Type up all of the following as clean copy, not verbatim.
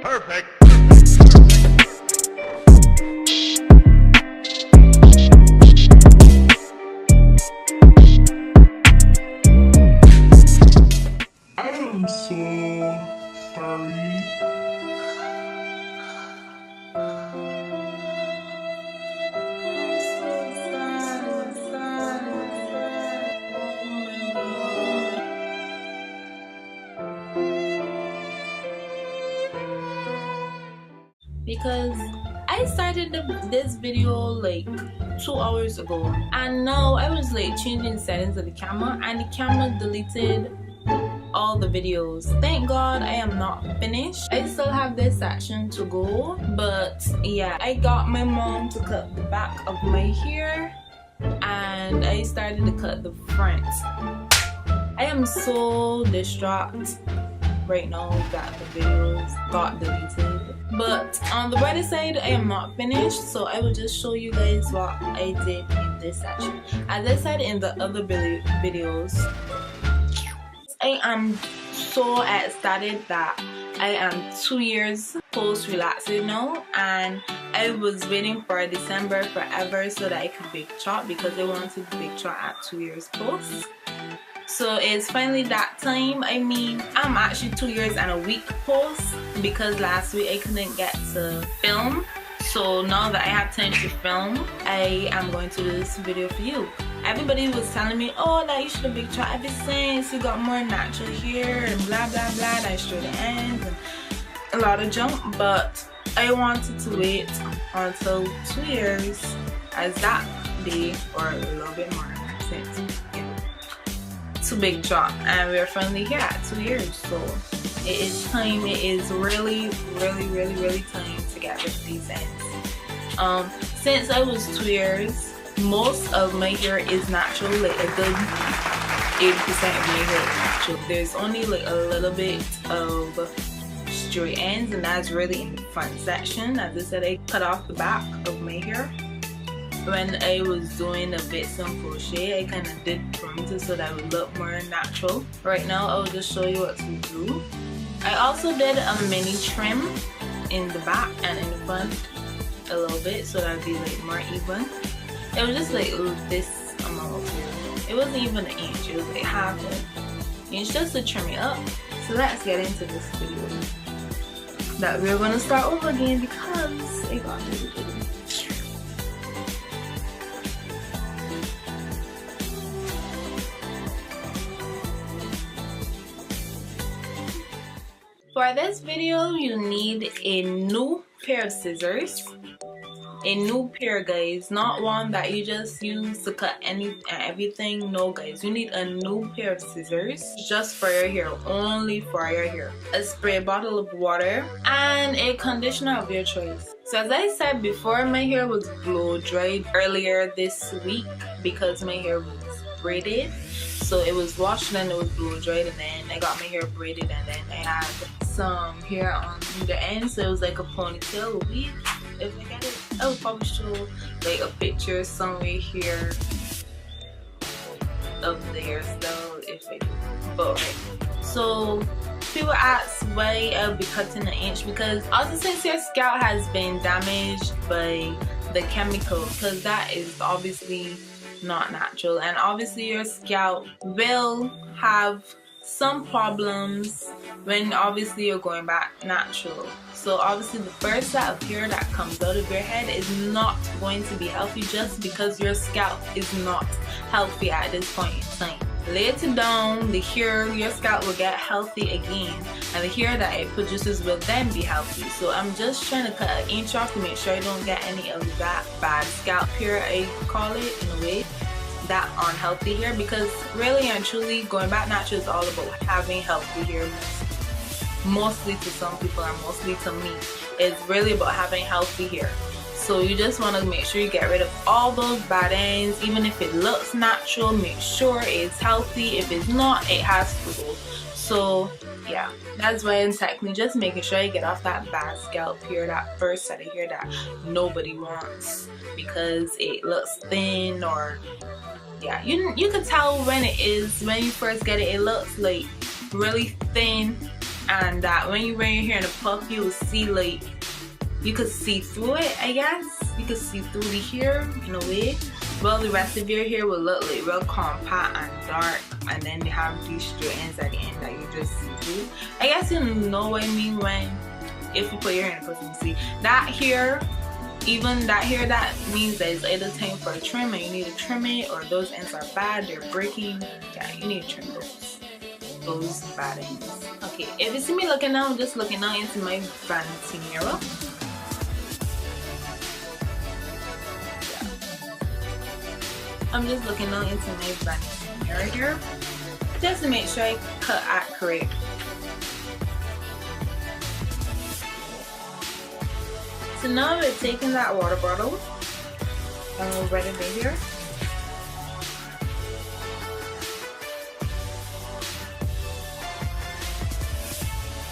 Perfect. I am so sorry. Because I started this video like 2 hours ago, and now I was like changing settings of the camera, and the camera deleted all the videos. Thank God I am not finished. I still have this section to go, but yeah, I got my mom to cut the back of my hair and I started to cut the front. I am so distraught right now that the videos got deleted. But on the brighter side, I am not finished, so I will just show you guys what I did in this section. As I said in the other videos, I am so ecstatic that I am 2 years post relaxing now, and I was waiting for December forever so that I could big chop, because I wanted to big chop at 2 years post. So it's finally that time. I mean, I'm actually 2 years and a week post, because last week I couldn't get to film. So now that I have time to film, I am going to do this video for you. Everybody was telling me, oh, that you should have big chop ever since you got more natural hair and blah blah blah, that straight the ends and a lot of junk. But I wanted to wait until 2 years as that day, or a little bit more since, to big chop, and we're finally here at 2 years. So it is time. It is really time to get rid of these ends. Since I was 2 years, most of my hair is natural. Like a good 80% of my hair is natural. There's only like a little bit of straight ends, and that's really in the front section. As I said, I cut off the back of my hair. When I was doing a bit some crochet, I kind of did perimeter so that it would look more natural. Right now, I will just show you what to do. I also did a mini trim in the back and in the front a little bit, so that would be like more even. It was just like this amount here. It wasn't even an inch, it was like half an inch just to trim it up. So let's get into this video that we're gonna start over again, because I got to do it. For this video, you need a new pair of scissors. A new pair, guys, not one that you just use to cut everything. No, guys, you need a new pair of scissors just for your hair, only for your hair. A spray bottle of water and a conditioner of your choice. So as I said before, my hair was blow dried earlier this week because my hair was braided. So it was washed and it was blow dried, and then I got my hair braided, and then I had some hair on the end, so it was like a ponytail, a weave. If I get it, I will probably show like a picture somewhere here of the hairstyle if I do. But okay. So people ask why I'll be cutting an inch, because also since your scalp has been damaged by the chemical, because that is obviously not natural, and obviously your scalp will have some problems when obviously you're going back natural. So obviously the first set of hair that comes out of your head is not going to be healthy, just because your scalp is not healthy at this point in time. Later down the hair, your scalp will get healthy again, and the hair that it produces will then be healthy. So I'm just trying to cut an inch off to make sure I don't get any of that bad scalp hair, I call it in a way, that unhealthy hair, because really and truly going back natural is all about having healthy hair. Mostly to some people and mostly to me, it's really about having healthy hair. So you just want to make sure you get rid of all those bad ends. Even if it looks natural, make sure it's healthy. If it's not, it has to go. So yeah, that's why I'm technically just making sure I get off that bad scalp hair, that first set of hair that nobody wants because it looks thin, or yeah, you can tell when it is, when you first get it, it looks like really thin and that when you bring your hair in a puff, you will see like you could see through it. I guess you could see through the hair in a way. Well, the rest of your hair will look like real compact and dark, and then they have these straight ends at the end that you just see through. I guess you know what I mean when if you put your hair in a puff, you see that hair. Even that hair, that means that it's either time for a trim and you need to trim it, or those ends are bad, they're breaking. Yeah, you need to trim those bad ends. Okay, if you see me looking now, I'm just looking now into my vanity mirror. I'm just looking now into my vanity mirror here, just to make sure I cut accurate. So now we're taking that water bottle and we'll wet it in here.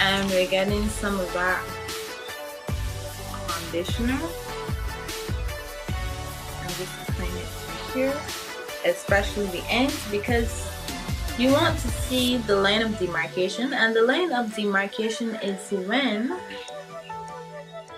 And we're getting some of that conditioner. I'm just applying it to here, especially the ends, because you want to see the line of demarcation, and the line of demarcation is when,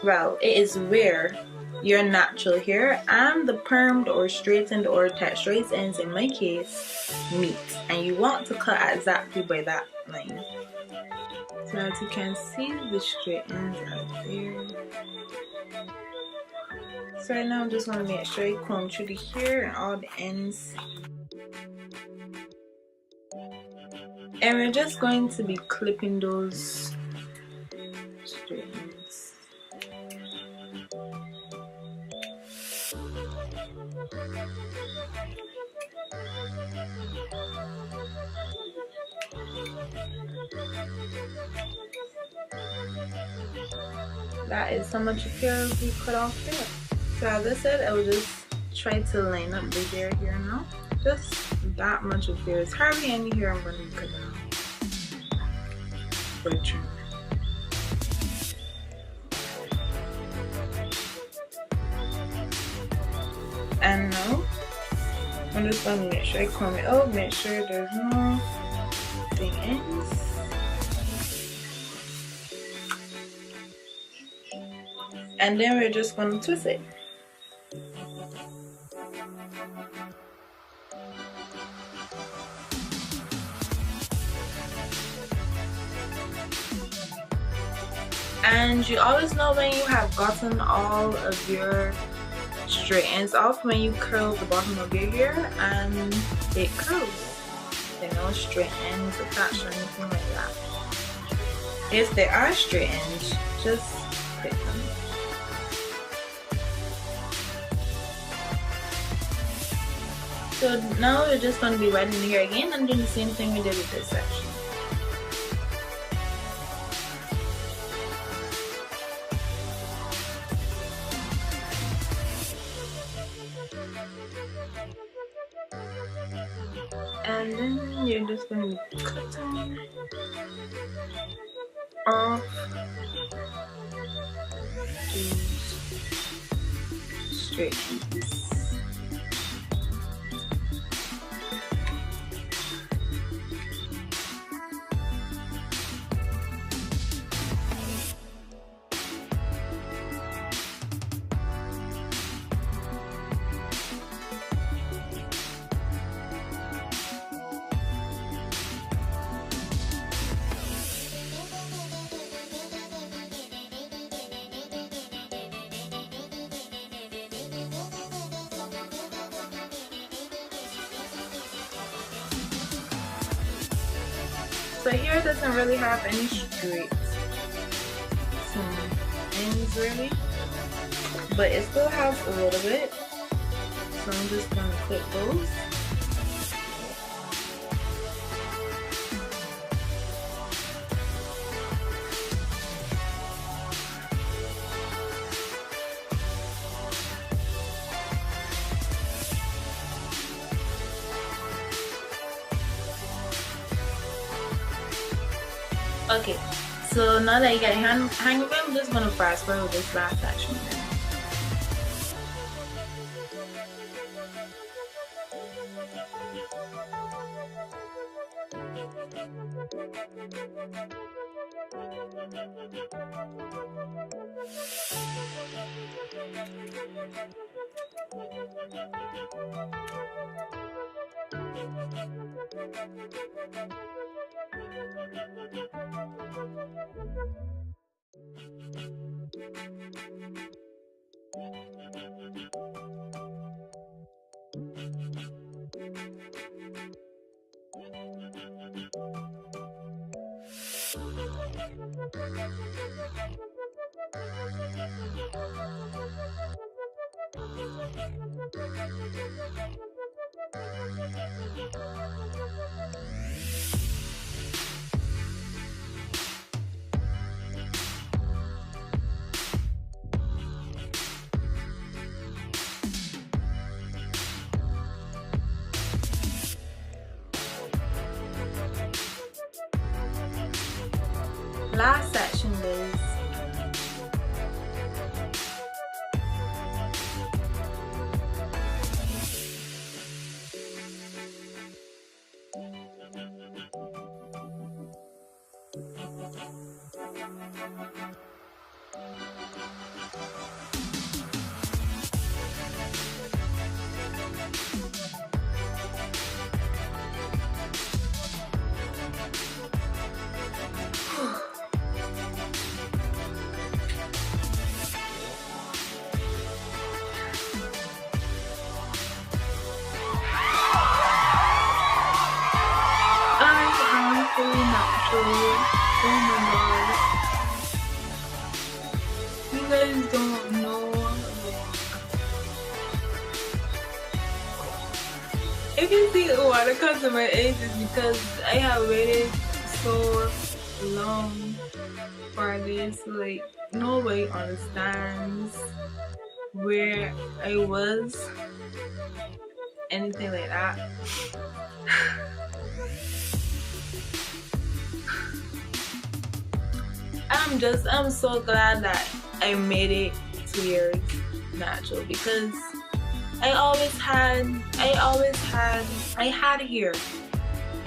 well, it is where your natural hair and the permed or straightened or texturized ends, in my case, meet, and you want to cut exactly by that line. So as you can see, the straight ends are there. So right now I'm just going to make sure I comb through the hair and all the ends. And we're just going to be clipping those straight ends. That is how much hair we cut off there. So as I said, I will just try to line up the hair here now. Just that much of hair. It's hardly any hair I'm going to be cutting off for the trim. And now I'm just going to make sure I comb it out, make sure there's no thing ends. And then we're just going to twist it. And you always know when you have gotten all of your straight ends off when you curl the bottom of your hair and it curls. There are no straight ends attached or anything like that. If there are straight ends, just clip them. So now we're just going to be wetting the hair again and doing the same thing we did with this section. And then you're just going to be cutting off these straight ends. So here doesn't really have any straight ends really, but it still has a little bit. So I'm just going to clip those. Okay, so now that you got your hang of it, I'm just going to fast forward this last section. Last section is natural. Oh my god. You guys don't know. If you see why the comes to my age is because I have waited so long for this. Like, nobody understands where I was, anything like that. I'm so glad that I made it 2 years natural, because I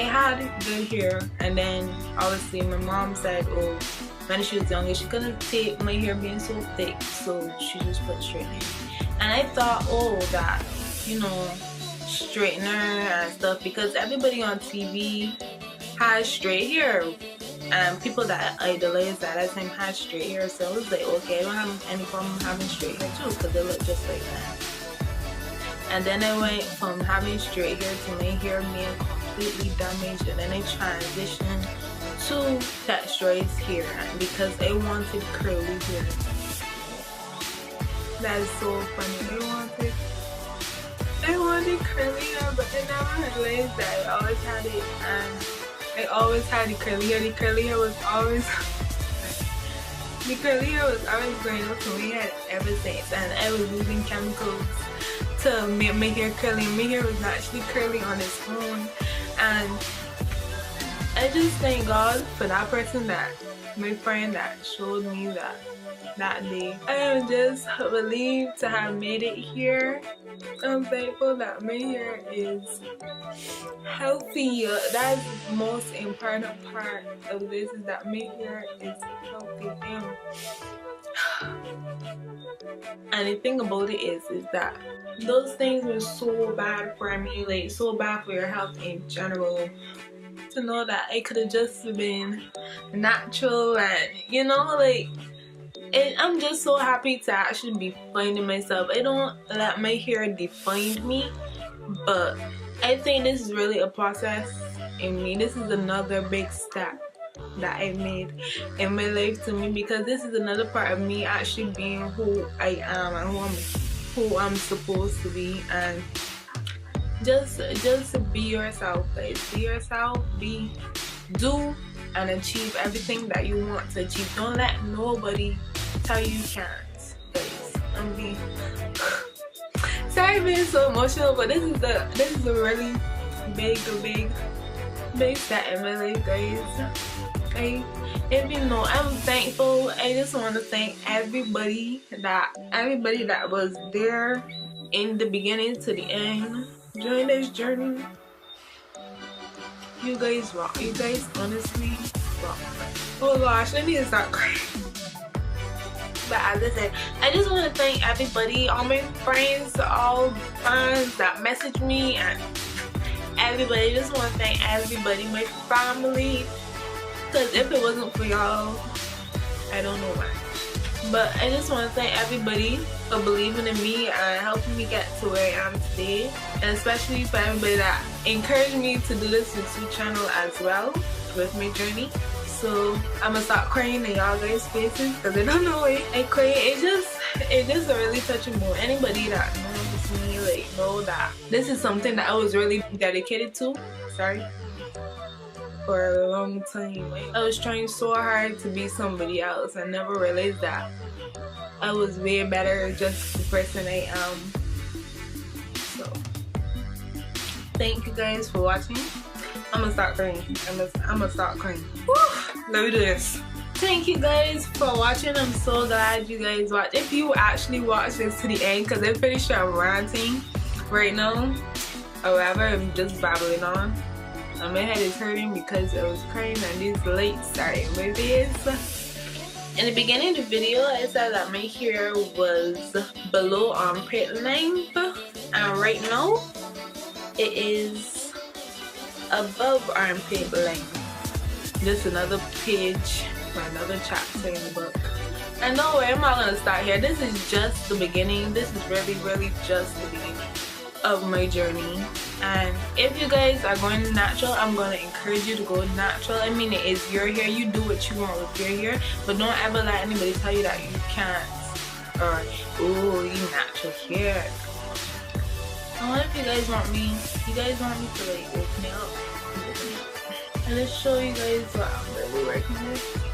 had good hair, and then obviously my mom said, oh, when she was younger she couldn't take my hair being so thick, so she just put straightener. And I thought, oh, that, you know, straightener and stuff, because everybody on TV has straight hair, and people that I idolized at that time had straight hair, so I was like, okay, I don't have any problem having straight hair too, because they look just like that. And then I went from having straight hair to my hair being completely damaged, and then I transitioned to texturized hair because I wanted curly hair. That is so funny. I wanted curly hair, but I never realized that I always had it, and I always had the curly hair. The curly hair was always going up to my head ever since, and I was using chemicals to make my hair curly. My hair was actually curly on its own, and I just thank God for that person, that my friend that showed me that day. I am just relieved to have made it here. I'm thankful that my hair is healthy. That's the most important part of this, is that my hair is healthy. And the thing about it is that those things were so bad for me, like so bad for your health in general. To know that I could have just been natural, and you know, like, I'm just so happy to actually be finding myself. I don't let my hair define me, but I think this is really a process in me. This is another big step that I made in my life to me, because this is another part of me actually being who I am and who I'm supposed to be. And just be yourself, guys. Be yourself. Do and achieve everything that you want to achieve. Don't let nobody tell you can't, guys. I'm being sorry being so emotional, but this is a really big step in my life, guys. If you know, I'm thankful. I just want to thank everybody that was there in the beginning to the end during this journey. You guys rock. You guys honestly rock. Oh gosh, I need to start crying. But as I said, I just want to thank everybody, all my friends, all fans that message me, and everybody. I just want to thank everybody, my family, because if it wasn't for y'all, I don't know why. But I just want to thank everybody for believing in me and helping me get to where I am today, and especially for everybody that encouraged me to do this YouTube channel as well with my journey. So I'm gonna start crying in y'all guys' faces because I don't know why I cry. It's just a really touching moment. Anybody that knows me, like, know that this is something that I was really dedicated to. Sorry. For a long time. Like, I was trying so hard to be somebody else. I never realized that I was way better just the person I am. So thank you guys for watching. I'm gonna start crying. I'm gonna start crying. Woo! Let me do this. Thank you guys for watching. I'm so glad you guys watched. If you actually watched this to the end, because I'm pretty sure I'm ranting right now. However, I'm just babbling on. My head is hurting because I was crying and these lights started my face. In the beginning of the video, I said that my hair was below armpit length, and right now it is above armpit length. Just another page for another chapter in the book. And don't worry, I'm not gonna start here. This is just the beginning. This is really just the beginning of my journey. And if you guys are going natural, I'm going to encourage you to go natural. I mean, it is your hair. You do what you want with your hair, but don't ever let anybody tell you that you can't, or oh, you natural hair. I wonder if you guys want me to like open it up and just show you guys what I'm really working with.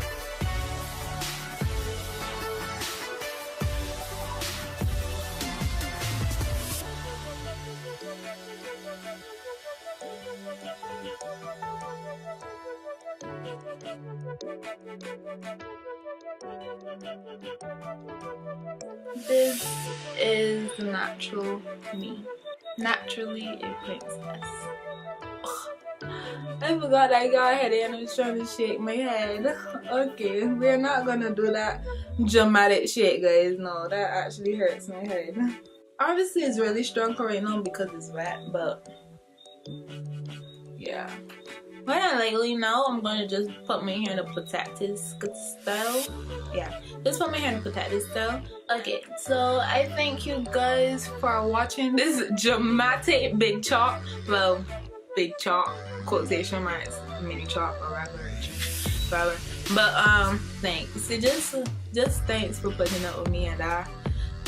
This is natural me. Naturally a princess. I forgot I got a headache and I was trying to shake my head. Okay, we're not gonna do that dramatic shake, guys. No, that actually hurts my head. Obviously it's really strong right now because it's wet, but yeah. When I lightly now, I'm gonna just put my hair in a protective style. Yeah, just put my hair in a protective style. Okay, so I thank you guys for watching this dramatic big chop. Well, big chop, quotation marks, mini chop, or whatever. But thanks. So just thanks for putting up with me and that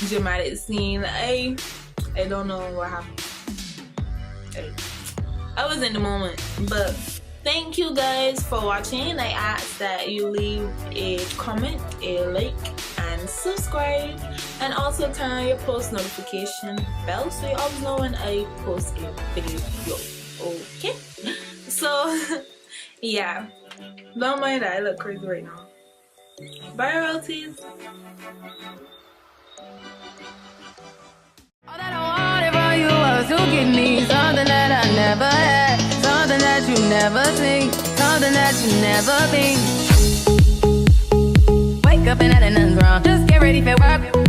dramatic scene. I don't know what happened. I was in the moment, but thank you guys for watching. I ask that you leave a comment, a like, and subscribe, and also turn on your post notification bell so you always know when I post a video. Okay? So yeah, don't mind that I look crazy right now. Bye, royalties. All that I wanted from you was to give me something that I never had, something that you never think, something that you never think. Wake up and nothing's wrong, just get ready for work.